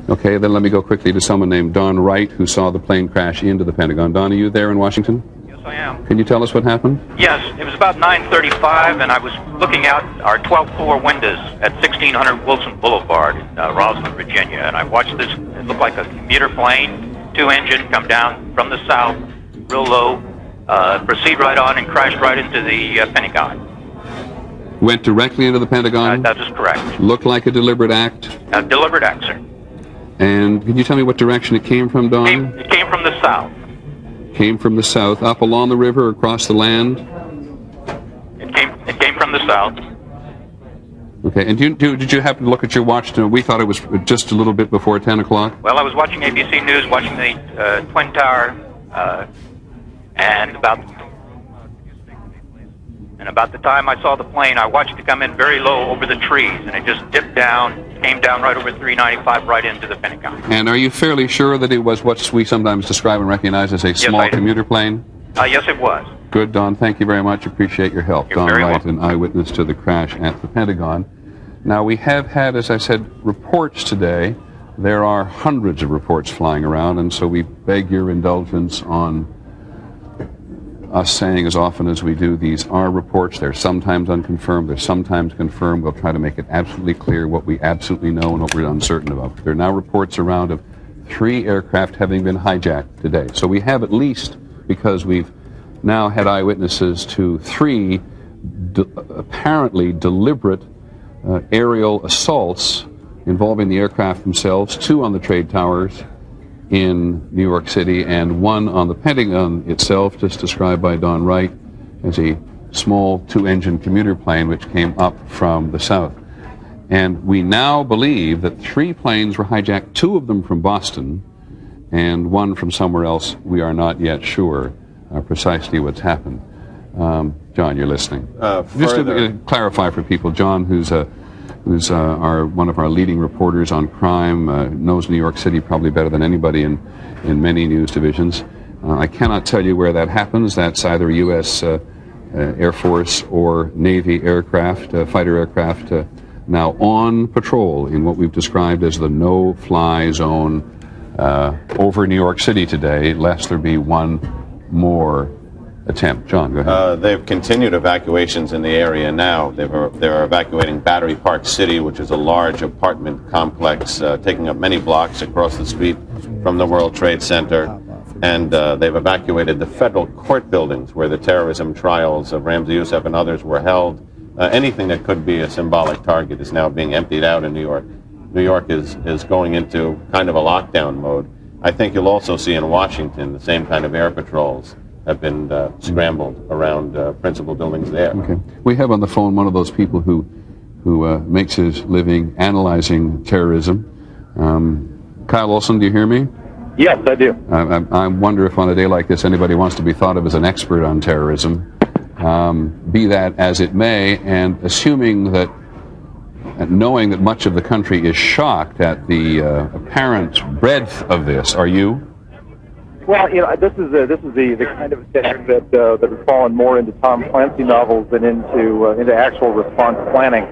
Okay, then let me go quickly to someone named Don Wright, who saw the plane crash into the Pentagon. Don, are you there in Washington? Yes, I am. Can you tell us what happened? Yes, it was about 9:35, and I was looking out our 12th floor windows at 1600 Wilson Boulevard in Roswell, Virginia, and I watched this. It looked like a commuter plane, two-engine, come down from the south, real low, proceed right on, and crashed right into the Pentagon. Went directly into the Pentagon? That is correct. Looked like a deliberate act? A deliberate act, sir. And can you tell me what direction it came from, Don? It came from the south. Came from the south, up along the river, across the land? It came from the south. Okay, and did you happen to look at your watch? We thought it was just a little bit before 10 o'clock. Well, I was watching ABC News, watching the Twin Tower, and about the time I saw the plane, I watched it come in very low over the trees, and it just dipped down, came down right over 395, right into the Pentagon. And are you fairly sure that it was what we sometimes describe and recognize as a small commuter plane? Yes, it was. Good, Don. Thank you very much. Appreciate your help. You're Don very Wright, welcome. an eyewitness to the crash at the Pentagon. Now, we have had, as I said, reports today. There are hundreds of reports flying around, and so we beg your indulgence on us saying as often as we do, these are reports. They're sometimes unconfirmed, they're sometimes confirmed. We'll try to make it absolutely clear what we absolutely know and what we're uncertain about. There are now reports around of 3 aircraft having been hijacked today. So we have at least, because we've now had eyewitnesses to 3 apparently deliberate aerial assaults involving the aircraft themselves, 2 on the trade towers in New York City, and 1 on the Pentagon itself, just described by Don Wright as a small 2-engine commuter plane which came up from the south. And we now believe that 3 planes were hijacked, 2 of them from Boston and 1 from somewhere else. We are not yet sure precisely what's happened. John, you're listening. Just to clarify for people, John, who's one of our leading reporters on crime, knows New York City probably better than anybody in many news divisions. I cannot tell you where that happens. That's either U.S. Air Force or Navy aircraft, fighter aircraft, now on patrol in what we've described as the no-fly zone over New York City today, lest there be one more attempt. John, go ahead. They've continued evacuations in the area now. They're evacuating Battery Park City, which is a large apartment complex taking up many blocks across the street from the World Trade Center. And they've evacuated the federal court buildings where the terrorism trials of Ramzi Youssef and others were held. Anything that could be a symbolic target is now being emptied out in New York. New York is going into kind of a lockdown mode. I think you'll also see in Washington the same kind of air patrols have been scrambled around principal buildings there. Okay. We have on the phone one of those people who makes his living analyzing terrorism. Kyle Olson, do you hear me? Yes, I do. I wonder if on a day like this anybody wants to be thought of as an expert on terrorism. Be that as it may, and assuming that, knowing that much of the country is shocked at the apparent breadth of this, are you? Well, you know, this is the kind of attack that has fallen more into Tom Clancy novels than into actual response planning.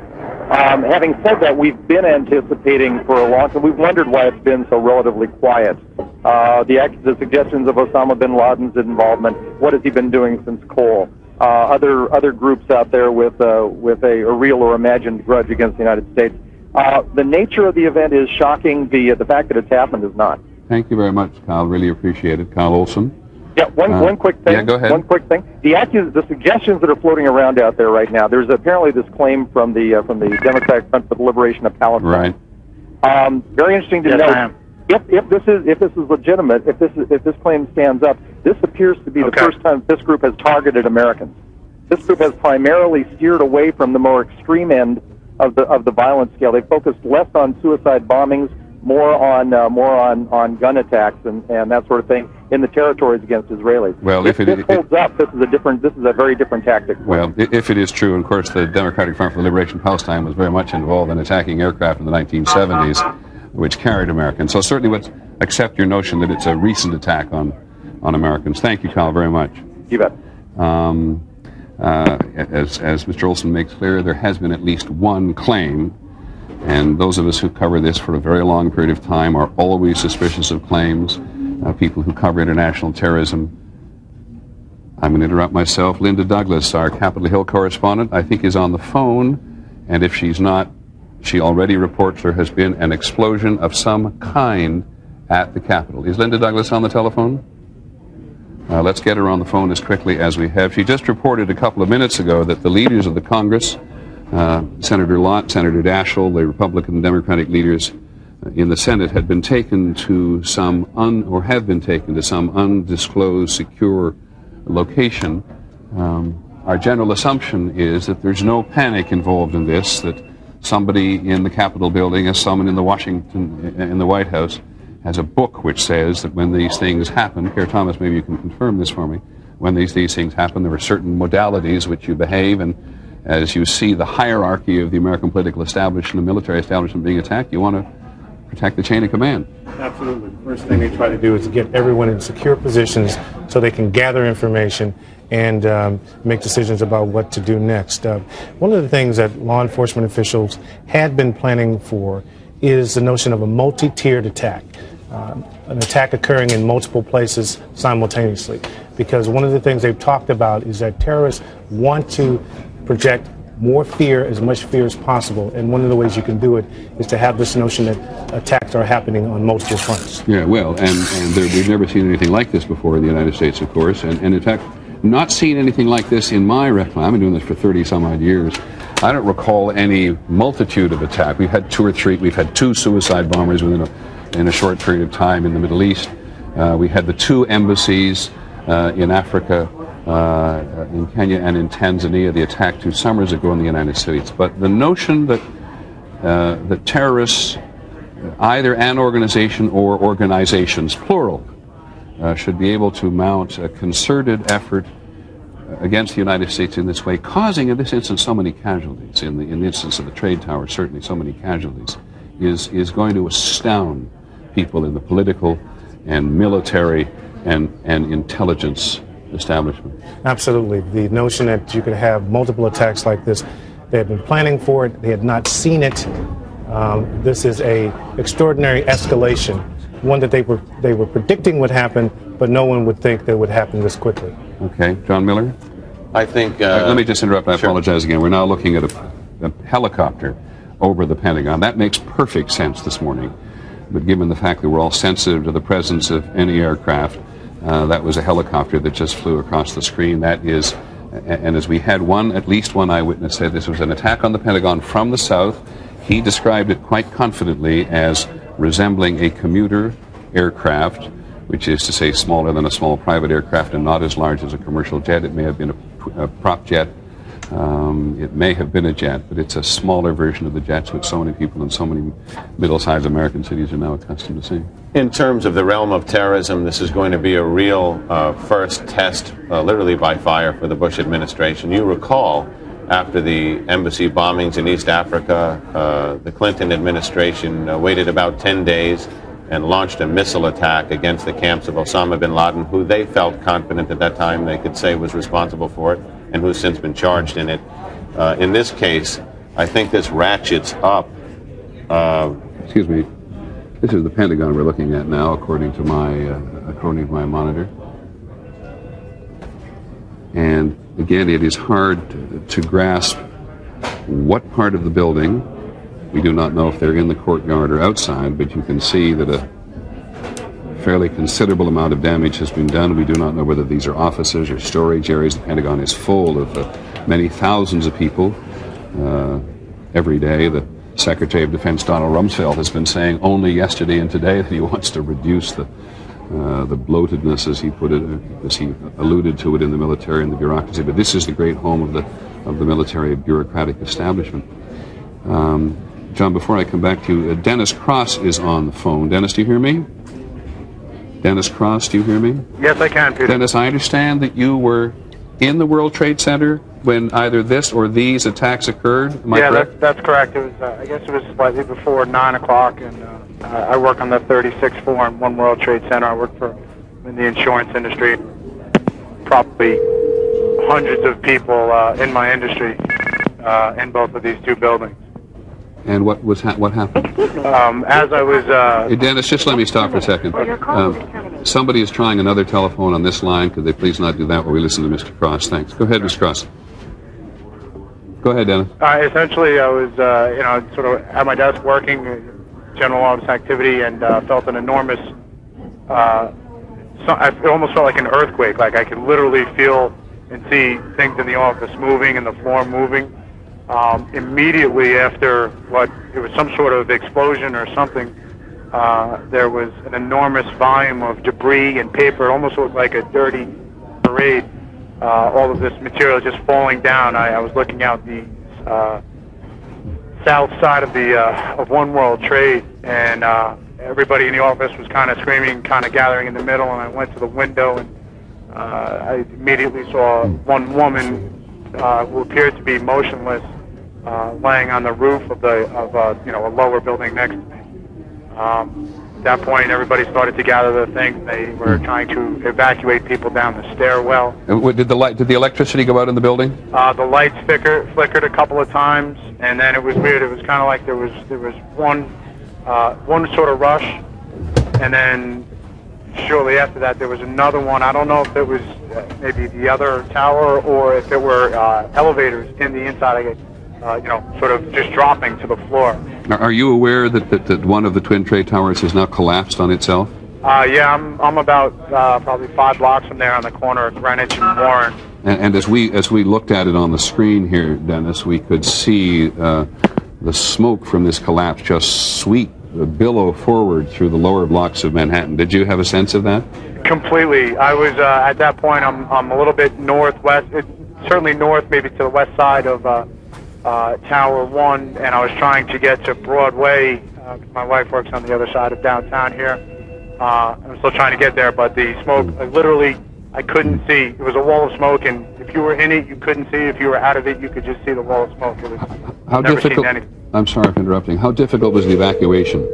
Having said that, we've been anticipating for a long time. We've wondered why it's been so relatively quiet. The suggestions of Osama bin Laden's involvement. What has he been doing since Cole? Other groups out there with a real or imagined grudge against the United States. The nature of the event is shocking. The fact that it's happened is not. Thank you very much, Kyle. Really appreciate it. Kyle Olson. Yeah, one quick thing. Yeah, go ahead. One quick thing. The suggestions that are floating around out there right now. There's apparently this claim from the Democratic Front for the Liberation of Palestine. Right. Very interesting to know. If this is legitimate, if this claim stands up, this appears to be the first time this group has targeted Americans. This group has primarily steered away from the more extreme end of the violence scale. They focused less on suicide bombings, more on gun attacks and that sort of thing in the territories against Israelis. Well, if this holds up, this is a very different tactic. Well, if it is true, and of course the Democratic Front for the Liberation of Palestine was very much involved in attacking aircraft in the 1970s, which carried Americans. So certainly let's accept your notion that it's a recent attack on Americans. Thank you, Kyle, very much. You bet. As Mr. Olson makes clear, there has been at least one claim And those of us who cover this for a very long period of time are always suspicious of claims. People who cover international terrorism. I'm going to interrupt myself. Linda Douglas, our Capitol Hill correspondent, I think is on the phone. And if she's not, she already reports there has been an explosion of some kind at the Capitol. Is Linda Douglas on the telephone? Let's get her on the phone as quickly as we have. She just reported a couple of minutes ago that the leaders of the Congress, Senator Lott, Senator Daschle, the Republican and Democratic leaders in the Senate, had been taken to some undisclosed secure location. Our general assumption is that there's no panic involved in this, that somebody in the Capitol building, as someone in the White House, has a book which says that when these things happen, here, Thomas, maybe you can confirm this for me, when these things happen, there are certain modalities which you behave, and as you see the hierarchy of the American political establishment and military establishment being attacked, you want to protect the chain of command. Absolutely. The first thing they try to do is to get everyone in secure positions so they can gather information and make decisions about what to do next. One of the things that law enforcement officials had been planning for is the notion of a multi-tiered attack. An attack occurring in multiple places simultaneously. Because one of the things they've talked about is that terrorists want to project more fear, as much fear as possible. And one of the ways you can do it is to have this notion that attacks are happening on multiple fronts. Yeah, well, and we've never seen anything like this before in the United States, of course. And in fact, not seen anything like this in my recollection. I've been doing this for 30-some-odd years. I don't recall any multitude of attacks. We've had two or three. We've had two suicide bombers in a short period of time in the Middle East. We had the two embassies in Africa, in Kenya and in Tanzania, the attack 2 summers ago in the United States. But the notion that that terrorists, either an organization or organizations, plural, should be able to mount a concerted effort against the United States in this way, causing in this instance so many casualties, in the instance of the trade tower certainly so many casualties, is going to astound people in the political and military and intelligence establishment. Absolutely. The notion that you could have multiple attacks like this, they had been planning for it, they had not seen it. This is a extraordinary escalation, one that they were predicting would happen, but no one would think that would happen this quickly. Okay, John Miller? I think... let me just interrupt. I sure. apologize again. We're now looking at a helicopter over the Pentagon. That makes perfect sense this morning. But given the fact that we're all sensitive to the presence of any aircraft, that was a helicopter that just flew across the screen. That is, and as we had at least one eyewitness said this was an attack on the Pentagon from the south. He described it quite confidently as resembling a commuter aircraft, which is to say smaller than a small private aircraft and not as large as a commercial jet. It may have been a prop jet. It may have been a jet, but it's a smaller version of the jets which so many people in so many middle-sized American cities are now accustomed to seeing. In terms of the realm of terrorism, this is going to be a real first test, literally by fire, for the Bush administration. You recall, after the embassy bombings in East Africa, the Clinton administration waited about 10 days and launched a missile attack against the camps of Osama bin Laden, who they felt confident at that time they could say was responsible for it, and who's since been charged in it. In this case, I think this ratchets up. Excuse me. This is the Pentagon we're looking at now, according to my monitor. And again, it is hard to grasp what part of the building. We do not know if they're in the courtyard or outside, but you can see that a fairly considerable amount of damage has been done. We do not know whether these are offices or storage areas. The Pentagon is full of many thousands of people every day. The Secretary of Defense, Donald Rumsfeld, has been saying only yesterday and today that he wants to reduce the bloatedness, as he put it, as he alluded to it in the military and the bureaucracy. But this is the great home of the military bureaucratic establishment. John, before I come back to you, Dennis Cross is on the phone. Dennis, do you hear me? Dennis Cross, do you hear me? Yes, I can, Peter. Dennis, I understand that you were in the World Trade Center when either this or these attacks occurred. Am I correct? That's correct. It was, I guess it was slightly before 9 o'clock, and I work on the 36th floor in One World Trade Center. I work in the insurance industry. Probably hundreds of people in my industry in both of these two buildings. And what happened? As I was... Hey, Dennis, just let me stop for a second. Somebody is trying another telephone on this line. Could they please not do that while we listen to Mr. Cross? Thanks. Go ahead, Mr. Cross. Go ahead, Dennis. Essentially, I was, sort of at my desk working, general office activity, and felt an enormous... it almost felt like an earthquake. Like I could literally feel and see things in the office moving and the floor moving. Immediately after it was some sort of explosion or something, there was an enormous volume of debris and paper. It almost looked like a dirty parade. All of this material just falling down. I was looking out the south side of One World Trade, and everybody in the office was kind of screaming, kind of gathering in the middle, and I went to the window, and I immediately saw one woman who appeared to be motionless, laying on the roof of a lower building next to me. At that point, everybody started to gather the things. They were trying to evacuate people down the stairwell. Did the electricity go out in the building? The lights flickered a couple of times, and then it was weird. It was kind of like there was one sort of rush, and then shortly after that there was another one. I don't know if it was maybe the other tower or if it were elevators in the inside of it, sort of just dropping to the floor. Are you aware that one of the Twin Trade Towers has now collapsed on itself? Yeah, I'm about probably 5 blocks from there on the corner of Greenwich and Warren. And as we looked at it on the screen here, Dennis, we could see the smoke from this collapse just sweep, billow forward through the lower blocks of Manhattan. Did you have a sense of that? Completely. I was at that point. I'm a little bit northwest, certainly north, maybe to the west side of Tower 1, and I was trying to get to Broadway. My wife works on the other side of downtown here. I'm still trying to get there, but the smoke, I couldn't see. It was a wall of smoke, and if you were in it, you couldn't see. If you were out of it, you could just see the wall of smoke. It was how never difficult? seen anything. I'm sorry for interrupting. How difficult was the evacuation?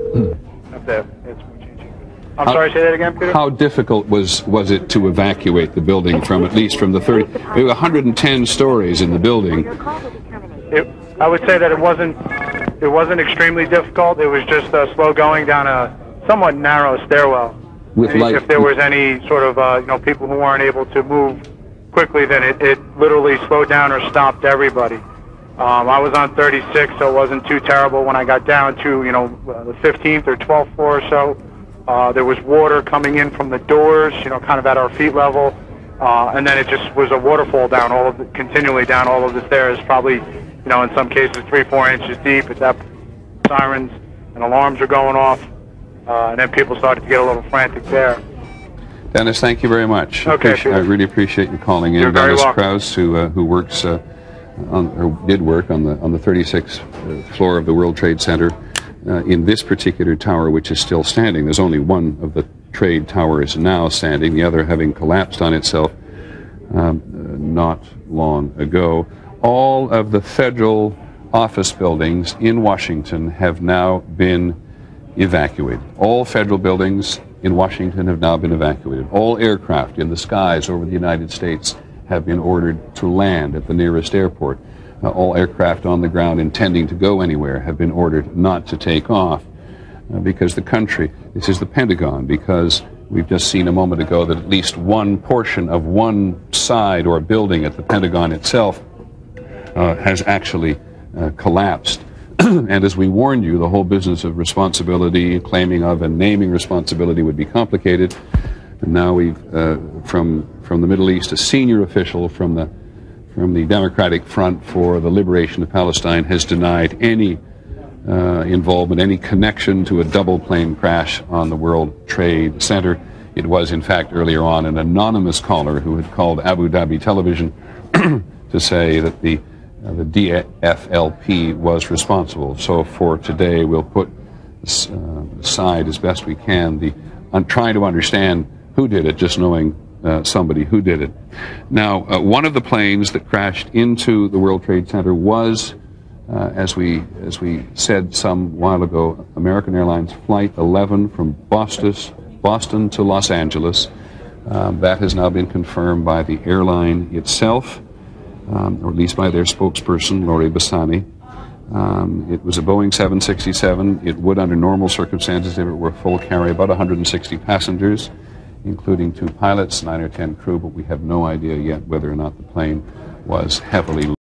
I'm sorry, say that again, Peter? How difficult was it to evacuate the building from at least from the 110 stories in the building? I would say that it wasn't extremely difficult. It was just slow going down a somewhat narrow stairwell. If there was any sort of people who weren't able to move quickly, then it literally slowed down or stopped everybody. I was on 36, so it wasn't too terrible. When I got down to the 15th or 12th floor or so, there was water coming in from the doors, kind of at our feet level, and then it just was a waterfall down continually down all of the stairs, probably in some cases 3-4 inches deep. At that, sirens and alarms were going off, and then people started to get a little frantic there. Dennis, thank you very much. Okay, I really appreciate you calling in. You're very Dennis welcome. Krause, who works did work on the 36th floor of the World Trade Center in this particular tower, which is still standing. There's only one of the trade towers now standing, the other having collapsed on itself not long ago. All of the federal office buildings in Washington have now been evacuated. All federal buildings in Washington have now been evacuated. All aircraft in the skies over the United States have been ordered to land at the nearest airport. All aircraft on the ground intending to go anywhere have been ordered not to take off because the country, this is the Pentagon, because we've just seen a moment ago that at least one portion of one side or building at the Pentagon itself has actually collapsed. And as we warned you, the whole business of responsibility, claiming of and naming responsibility would be complicated. And now we've, from the Middle East, a senior official from the Democratic Front for the Liberation of Palestine has denied any involvement, any connection to a double plane crash on the World Trade Center. It was, in fact, earlier on an anonymous caller who had called Abu Dhabi Television to say that the DFLP was responsible. So for today, we'll put aside as best we can on trying to understand who did it, just knowing somebody who did it. Now, one of the planes that crashed into the World Trade Center was, as we said some while ago, American Airlines Flight 11 from Boston to Los Angeles. That has now been confirmed by the airline itself, or at least by their spokesperson, Lori Bassani. It was a Boeing 767. It would, under normal circumstances, if it were full, carry about 160 passengers, including 2 pilots, 9 or 10 crew, but we have no idea yet whether or not the plane was heavily